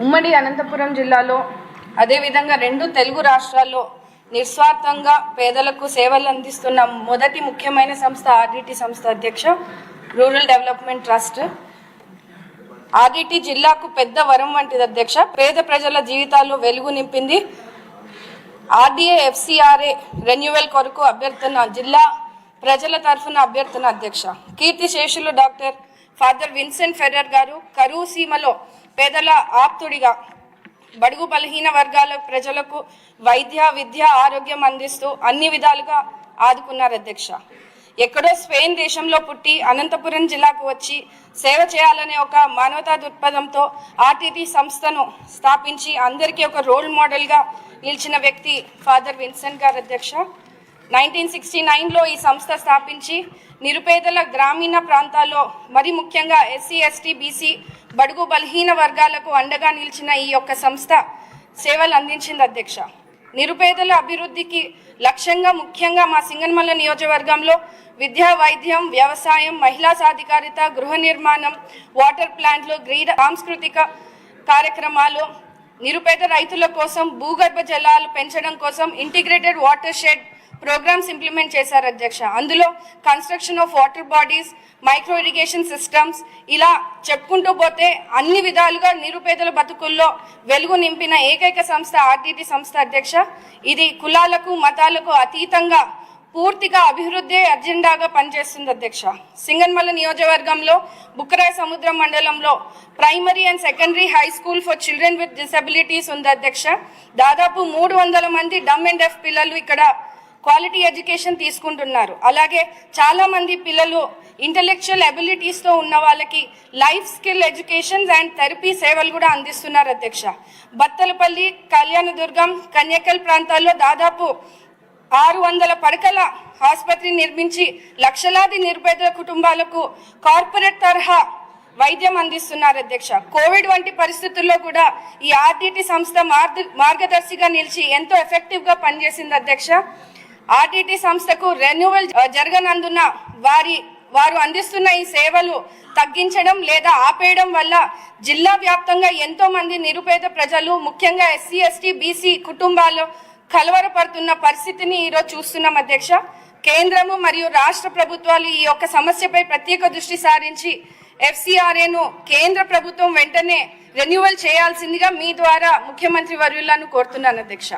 ఉమ్మడి అనంతపురం జిల్లాలో అదేవిధంగా 2 తెలుగు రాష్ట్రాల్లో నిస్వార్థంగా పేదలకు సేవలు అందిస్తున్న మొదటి ముఖ్యమైన సంస్థ ఆర్డిటి సంస్థ అధ్యక్ష రూరల్ డెవలప్మెంట్ ట్రస్ట్. ఆర్డిటి జిల్లాకు పెద్ద వరం వంటిది అధ్యక్ష. పేద ప్రజల జీవితాల్లో వెలుగు నింపింది. ఆర్డీఏ ఎఫ్సిఆర్ఏ రెన్యువల్ కొరకు అభ్యర్థన జిల్లా ప్రజల తరఫున అభ్యర్థన అధ్యక్ష. కీర్తిశేషులు డాక్టర్ ఫాదర్ విన్సెంట్ ఫెర్రర్ గారు కరువు సీమలో పేదల ఆప్తుడిగా బడుగు బలహీన వర్గాల ప్రజలకు వైద్య విద్య ఆరోగ్యం అందిస్తూ అన్ని విధాలుగా ఆదుకున్నారు అధ్యక్ష. ఎక్కడో స్పెయిన్ దేశంలో పుట్టి అనంతపురం జిల్లాకు వచ్చి సేవ చేయాలనే ఒక మానవతా దృక్పథంతో ఆర్టీటీ సంస్థను స్థాపించి అందరికీ ఒక రోల్ మోడల్గా నిలిచిన వ్యక్తి ఫాదర్ విన్సెంట్ గారు అధ్యక్ష. 1969లో ఈ సంస్థ స్థాపించి నిరుపేదల గ్రామీణ ప్రాంతాల్లో మరి ముఖ్యంగా ఎస్సీ ఎస్టీ బీసీ బడుగు బలహీన వర్గాలకు అండగా నిలిచిన ఈ యొక్క సంస్థ సేవలు అందించింది అధ్యక్ష. నిరుపేదల అభివృద్ధికి లక్ష్యంగా ముఖ్యంగా మా సింగనమల నియోజకవర్గంలో విద్యా వైద్యం వ్యవసాయం మహిళా సాధికారిత గృహ నిర్మాణం వాటర్ ప్లాంట్లు క్రీడా సాంస్కృతిక కార్యక్రమాలు నిరుపేద రైతుల కోసం భూగర్భ జలాలు పెంచడం కోసం integrated water shed programmes implement చేశారు అధ్యక్ష. అందులో construction of water bodies micro irrigation systems ఇలా చెప్పుకుంటూ పోతే అన్ని విధాలుగా నిరుపేదల బతుకుల్లో వెలుగు నింపిన ఏకైక సంస్థ ఆర్టీటీ సంస్థ అధ్యక్ష. ఇది కులాలకు మతాలకు అతీతంగా పూర్తిగా అభివృద్ధి అజెండాగా పనిచేస్తుంది అధ్యక్ష. సింగనమల నియోజకవర్గంలో బుక్కరాయ సముద్రం మండలంలో primary and secondary high school for children with disabilities ఉంది అధ్యక్ష. దాదాపు 300 మంది డమ్ అండ్ డెఫ్ పిల్లలు ఇక్కడ క్వాలిటీ ఎడ్యుకేషన్ తీసుకుంటున్నారు. అలాగే చాలా మంది పిల్లలు ఇంటెలెక్చువల్ అబిలిటీస్తో ఉన్న వాళ్ళకి life skill education and therapy సేవలు కూడా అందిస్తున్నారు అధ్యక్ష. బత్తలపల్లి కళ్యాణదుర్గం కన్యకల్ ప్రాంతాల్లో దాదాపు 600 పడకల ఆసుపత్రి నిర్మించి లక్షలాది నిరుపేద కుటుంబాలకు కార్పొరేట్ తరహా వైద్యం అందిస్తున్నారు అధ్యక్ష. కోవిడ్ వంటి పరిస్థితుల్లో కూడా ఈ ఆర్టీటీ సంస్థ మార్గదర్శిగా నిలిచి ఎంతో ఎఫెక్టివ్గా పనిచేసింది అధ్యక్ష. ఆర్టీటీ సంస్థకు రెన్యువల్ జరగనందున వారు అందిస్తున్న ఈ సేవలు తగ్గించడం లేదా ఆపేయడం వల్ల జిల్లా వ్యాప్తంగా ఎంతో మంది నిరుపేద ప్రజలు ముఖ్యంగా ఎస్సీ ఎస్టీ బీసీ కుటుంబాలు కలవరపడుతున్న పరిస్థితిని ఈరోజు చూస్తున్నాం అధ్యక్ష. కేంద్రము మరియు రాష్ట్ర ప్రభుత్వాలు ఈ యొక్క సమస్యపై ప్రత్యేక దృష్టి సారించి ఎఫ్సిఆర్ఏను కేంద్ర ప్రభుత్వం వెంటనే రెన్యువల్ చేయాల్సిందిగా మీ ద్వారా ముఖ్యమంత్రి వర్యులను కోరుతున్నాను అధ్యక్ష.